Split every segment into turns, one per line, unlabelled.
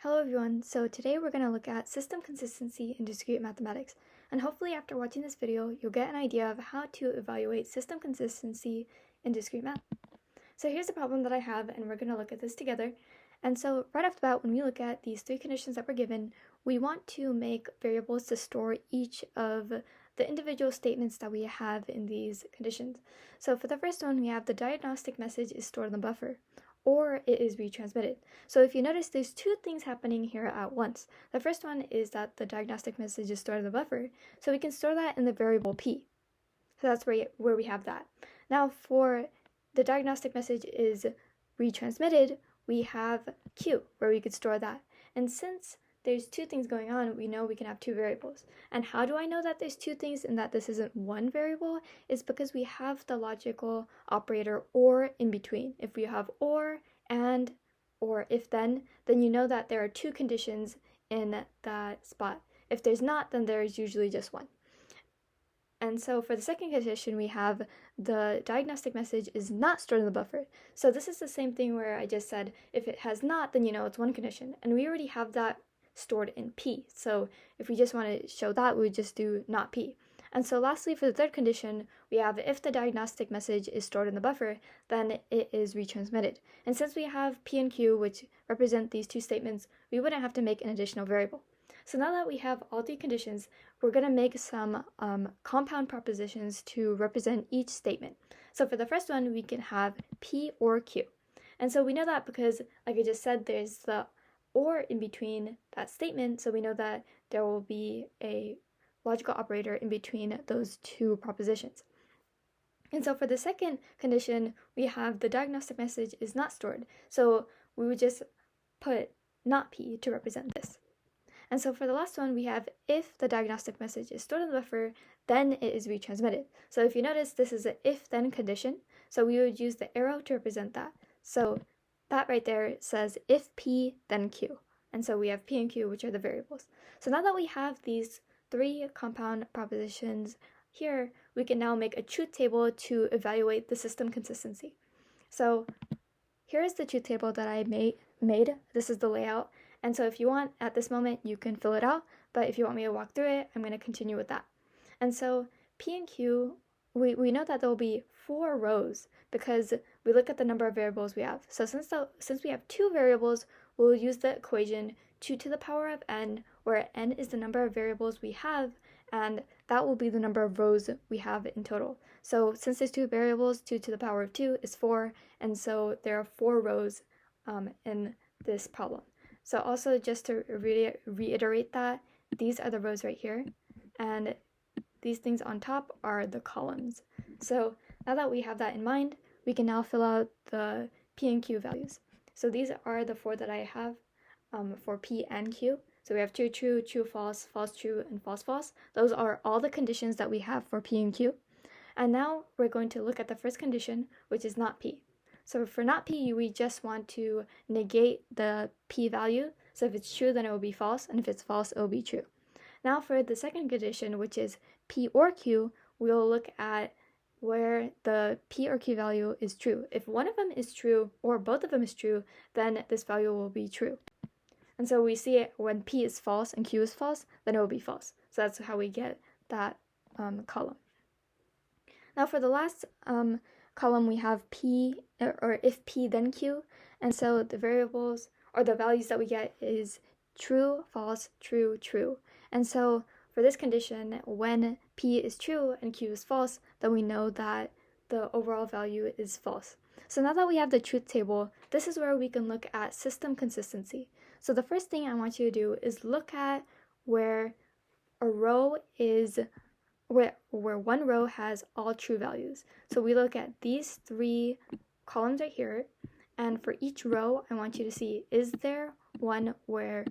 Hello everyone, so today we're going to look at system consistency in discrete mathematics, and hopefully after watching this video you'll get an idea of how to evaluate system consistency in discrete math. So here's the problem that I have, and we're going to look at this together. And so right off the bat, when we look at these three conditions that we're given, we want to make variables to store each of the individual statements that we have in these conditions. So for the first one, we have the diagnostic message is stored in the buffer, or it is retransmitted. So if you notice, there's two things happening here at once. The first one is that the diagnostic message is stored in the buffer, so we can store that in the variable p. So that's where we have that. Now for the diagnostic message is retransmitted, we have q, where we could store that. And since there's two things going on, we know we can have two variables. And how do I know that there's two things and that this isn't one variable? It's because we have the logical operator or in between. If we have or, and, or if then you know that there are two conditions in that spot. If there's not, then there's usually just one. And so for the second condition, we have the diagnostic message is not stored in the buffer. So this is the same thing where I just said, if it has not, then you know it's one condition. And we already have that stored in p. So if we just want to show that, we would just do not p. And so lastly, for the third condition, we have if the diagnostic message is stored in the buffer, then it is retransmitted. And since we have p and q, which represent these two statements, we wouldn't have to make an additional variable. So now that we have all three conditions, we're going to make some compound propositions to represent each statement. So for the first one, we can have p or q. And so we know that because, like I just said, there's the or in between that statement, so we know that there will be a logical operator in between those two propositions. And so for the second condition, we have the diagnostic message is not stored. So we would just put not p to represent this. And so for the last one, we have if the diagnostic message is stored in the buffer, then it is retransmitted. So if you notice, this is an if-then condition, so we would use the arrow to represent that. So that right there says if p, then q. And so we have p and q, which are the variables. So now that we have these three compound propositions here, we can now make a truth table to evaluate the system consistency. So here is the truth table that I made. This is the layout. And so if you want, at this moment, you can fill it out. But if you want me to walk through it, I'm going to continue with that. And so p and q, we know that there will be 4 rows because we look at the number of variables we have. So since we have 2 variables, we'll use the equation 2 to the power of n, where n is the number of variables we have, and that will be the number of rows we have in total. So since there's 2 variables, 2 to the power of 2 is 4, and so there are 4 rows in this problem. So also just to reiterate that, these are the rows right here, and these things on top are the columns. So now that we have that in mind, we can now fill out the p and q values. So these are the 4 that I have for p and q. So we have true, true, true, false, false, true, and false, false. Those are all the conditions that we have for p and q. And now we're going to look at the first condition, which is not p. So for not p, we just want to negate the p value. So if it's true, then it will be false, and if it's false, it will be true. Now for the second condition, which is p or q, we'll look at where the p or q value is true. If one of them is true or both of them is true, then this value will be true. And so we see it when p is false and q is false, then it will be false. So that's how we get that column. Now for the last column, we have p, or if p then q, and so the variables or the values that we get is true, false, true, true. And so for this condition, when p is true and q is false, then we know that the overall value is false. So now that we have the truth table, this is where we can look at system consistency. So the first thing I want you to do is look at where a row is where one row has all true values. So we look at these 3 columns right here, and for each row, I want you to see, is there one where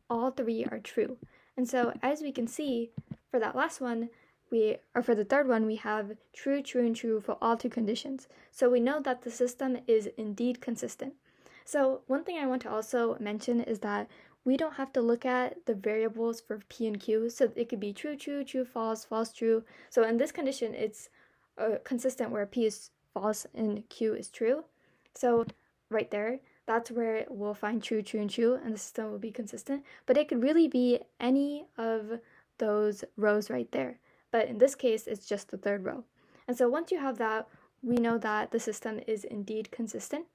all 3 are true? And so as we can see, for that last one, for the third one, we have true, true, and true for all 2 conditions. So we know that the system is indeed consistent. So one thing I want to also mention is that we don't have to look at the variables for p and q, so it could be true, true, true, false, false, true. So in this condition, it's consistent where p is false and q is true. So right there, that's where it will find true, true, and true, and the system will be consistent. But it could really be any of those rows right there. But in this case, it's just the third row. And so once you have that, we know that the system is indeed consistent.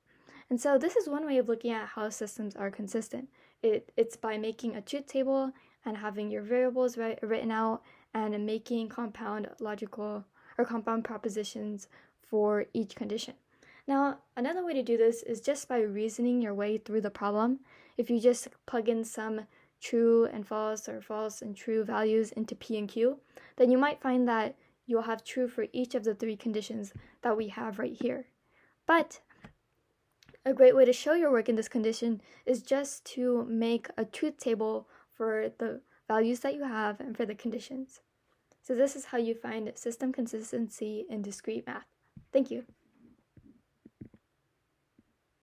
And so this is one way of looking at how systems are consistent. It's by making a truth table and having your variables written out and making compound logical or compound propositions for each condition. Now, another way to do this is just by reasoning your way through the problem. If you just plug in some true and false or false and true values into P and Q, then you might find that you'll have true for each of the three conditions that we have right here. But a great way to show your work in this condition is just to make a truth table for the values that you have and for the conditions. So this is how you find system consistency in discrete math. Thank you.